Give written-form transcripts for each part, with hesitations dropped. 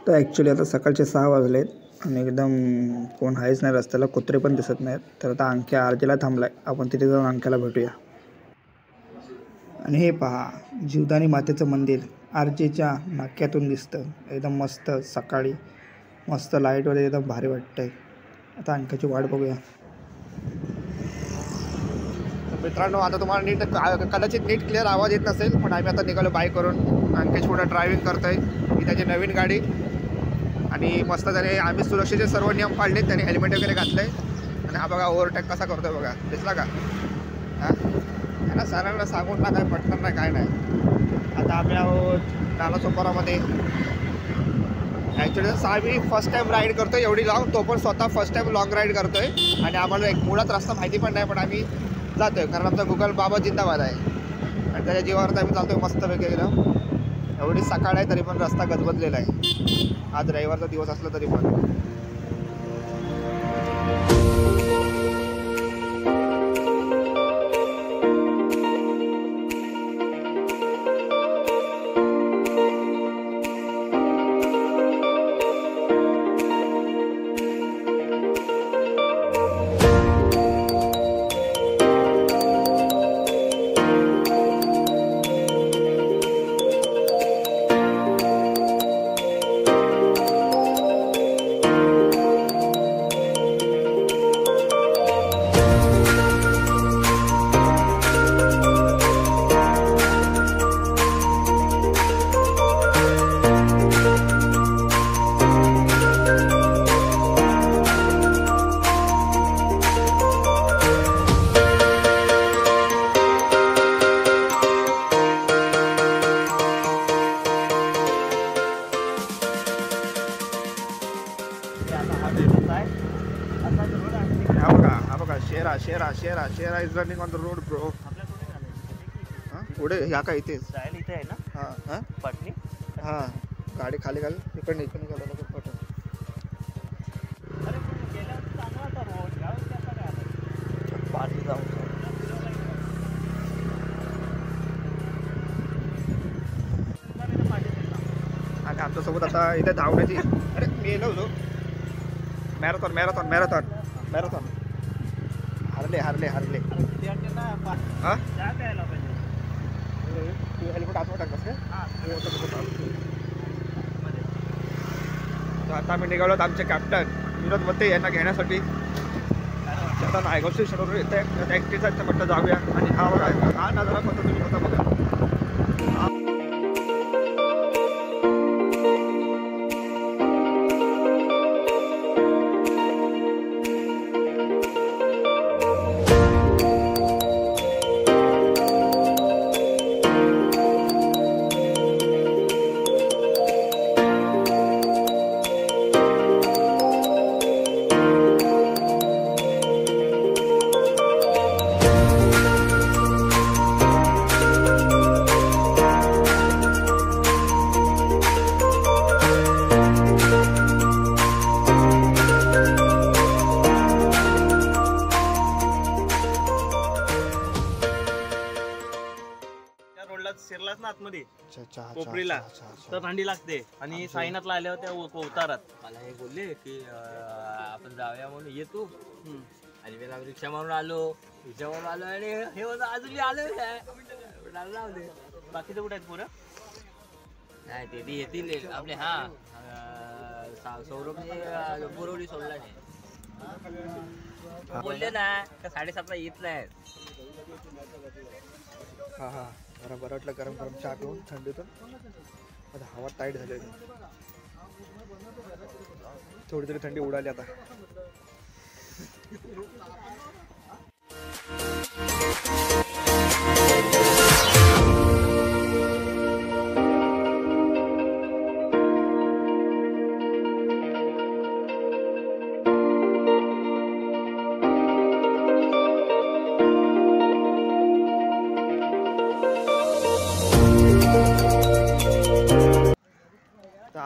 तर ॲक्च्युली आता सकाळचे 6 वाजलेत आणि एकदम कोण आहेच नाही रस्त्याला, कुत्रे पण दिसत नाहीत. तर आता अंक्या आरतीला थांबलाय, आपण तिथे जाऊन अंक्याला भेटूया. आणि हे पहा, जीवदानी मातेचं मंदिर आरजेच्या नाक्यातून दिसतं. एकदम मस्त सकाळी, मस्त लाईट वगैरे एकदम भारी वाटतंय. आता अंक्याची वाट बघूया. मित्रांनो, आता तुम्हाला नीट कदाचित नीट क्लिअर आवाज येत नसेल, पण आम्ही आता निघालो बाईक करून. अंकेश पुढं ड्रायव्हिंग करतोय, ही त्याची नवीन गाडी. आणि मस्त त्याने आम्ही सुरक्षेचे सर्व नियम पाळले, त्याने हेल्मेट वगैरे घातलंय. आणि हा बघा ओव्हरटेक कसा करतोय बघा, दिसला का? हां, त्यांना सरांना सांगून ना काय पटणार नाही काय नाही. आता आम्ही आहोत नालासोपारामध्ये. ॲक्च्युली आम्ही फर्स्ट टाईम राईड करतोय एवढी लॉंग, तो पण स्वतः फर्स्ट टाईम लॉंग राईड करतोय. आणि आम्हाला एक मुळात रस्ता माहिती पण नाही, पण आम्ही जातोय कारण आमचा गुगल बाबा जिंदाबाद आहे. आणि त्याच्या जीवावर आम्ही चालतोय मस्तपैकी एकदम. एवढी सकाळ आहे तरी पण रस्ता गजबजलेला आहे. आज रविवारचा दिवस असला तरी पण. शेरा is running on the road bro. पुढे ह्या का इथेच इथे आहे ना. हां हां पाटणी. हां, गाडी खाली घाल, इकडे निघाला पटकन. आणि आमच्यासोबत आता इथे धावण्याची, अरे मी येलो होतो. Marathon marathon marathon marathon. हारले हारले हारले. हां, तू हेल्मेट आतमध्ये टाकलास का? तर आता आम्ही निघालो आमचे कॅप्टन विनोद मते यांना घेण्यासाठी. आता नायगाव स्टेशनवर येते, ॲक्टिव्ह आहेत म्हटलं जाऊया. आणि हा बघा, हा नजारा कोणता तुम्ही होता बघा. शिरलाच ना आतमध्ये कोपरीला तर थंडी लागते. आणि साईनाथला आल्यावर त्या उतारात मला हे बोलले की आपण जाऊया म्हणून ये तू. आणि मी रिक्षा मारून आलो आणि हे अजून आलो जाऊ दे. बाकीचं कुठे आहेत पोरं? नाही ते येतील आपले. हा, सौरभने बोरवली सोडला नाही बोलले ना, 7:30ला येत नाही. हां हां, जरा बरं वाटलं गरम गरम चहा पिऊन थंडीतून. आता हवा टाईट झाली होती, थोडी तरी थंडी उडाली आता.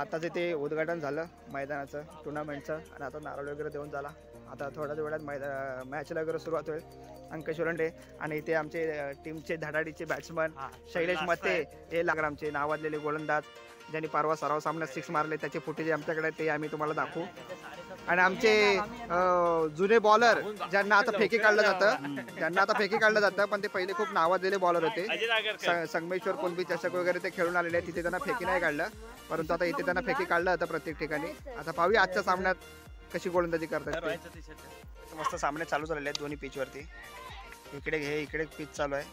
आता तिथे उद्घाटन झालं मैदानाचं, टुर्नामेंटचं. आणि आता नारळ वगैरे देऊन झाला. आता थोड्याच वेळात मॅचला वगैरे सुरुवात होईल. अंकेश ओलंडे आणि इथे आमचे टीमचे धडाडीचे बॅट्समन शैलेश मते हे लागणार, आमचे नावाजलेले गोलंदाज ज्यांनी परवा सराव सामन्यात 6 मारले त्याचे फुटेज आमच्याकडे ते आम्ही तुम्हाला दाखवू. आणि आमचे जुने बॉलर ज्यांना आता फेकी काढलं जातं पण ते पहिले खूप नावाजलेले बॉलर होते. संगमेश्वर कोलबी चषक वगैरे ते खेळून आलेले आहेत. तिथे त्यांना फेकी नाही काढलं परंतु आता इथे त्यांना फेकी काढलं जातं प्रत्येक ठिकाणी. आता पाहूया आजच्या सामन्यात कशी गोलंदाजी करतात. मस्त सामने चालू झालेले आहेत दोन्ही पिचवरती. इकडे पिच चालू आहे.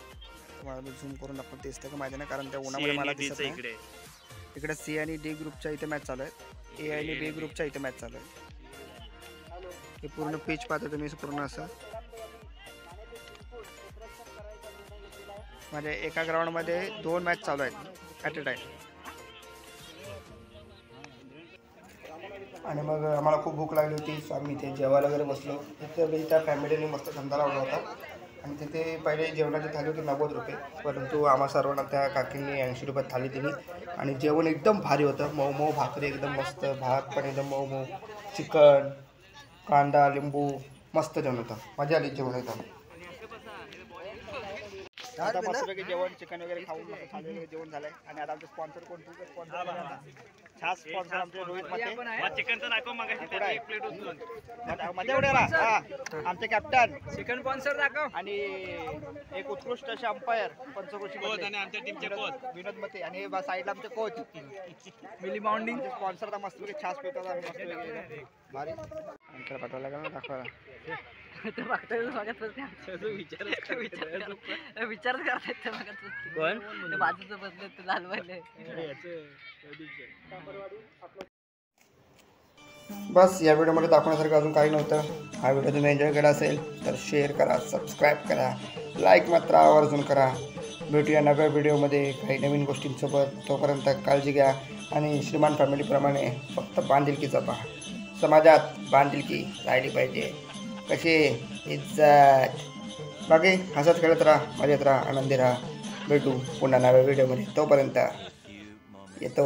तुम्हाला झूम करून आपण दिसतं का माहिती नाही कारण त्या उन्हामुळे मला दिसत नाही. इकडे सी आणि डी ग्रुपच्या इथे मॅच चालू आहे. ए आणि बी ग्रुपच्या इथे मॅच चालू आहे. हे पूर्ण पिच पाहता तुम्ही पूर्ण असं. म्हणजे एका ग्राउंडमध्ये 2 मॅच चालू आहेत ॲट अ टाइम. आणि मग आम्हाला खूप भूक लागली होती सो आम्ही इथे जेवायला वगैरे बसलो. तिथे त्या फॅमिलीने मस्त धंदा लावला होता आणि तिथे पहिले जेवणाची थाली होती 90 रुपये परंतु आम्हा सर्वांना त्या काकींनी 80 रुपयात थाली दिली. आणि जेवण एकदम भारी होतं. मऊ मऊ भाकरी एकदम मस्त, भात पण एकदम मऊ मऊ, चिकन, कांदा, लिंबू, मस्त जेवण होतं. मजा आली जेवण एकदम. आता मस्तपैकी जेवण चिकन वगैरे खाऊन जेवण झालंय. आणि आता आमचे स्पॉन्सर कोण खास स्पॉन्सर आमचे रोहित मते. चिकनचं दाखव मग एक प्लेट उचलून मजा उड्या आमचे कॅप्टन चिकन स्पॉन्सर दाखव. आणि एक उत्कृष्ट असे अंपायर पंचक्रोशी आणि आमच्या टीमचे कोच विनोद मते आणि साईडला आमचे कोच मिली बाउंडिंग स्पॉन्सर मस्तपैकी छास पितात आम्ही भारी. आमच्या पाठवायला लागला ना दाखवायला विचारच करतायत बाजूचं बदलत लालवायला. बस या व्हिडिओमध्ये दाखवण्यासारखं अजून काही नव्हतं. हा व्हिडिओ तुम्ही एन्जॉय केला असेल तर शेअर करा, सबस्क्राईब करा, लाईक मात्र आवर्जून करा. भेटूया नव्या व्हिडिओमध्ये काही नवीन गोष्टींसोबत. तोपर्यंत काळजी घ्या आणि श्रीमान फॅमिलीप्रमाणे फक्त बांधिलकी जपा. समाजात बांधिलकी राहिली पाहिजे. कशी इज्जत. बाकी हसत खेळत राहा, मजेत राहा, आनंदी राहा. भेटू पुन्हा नव्या व्हिडिओमध्ये. तोपर्यंत येतो.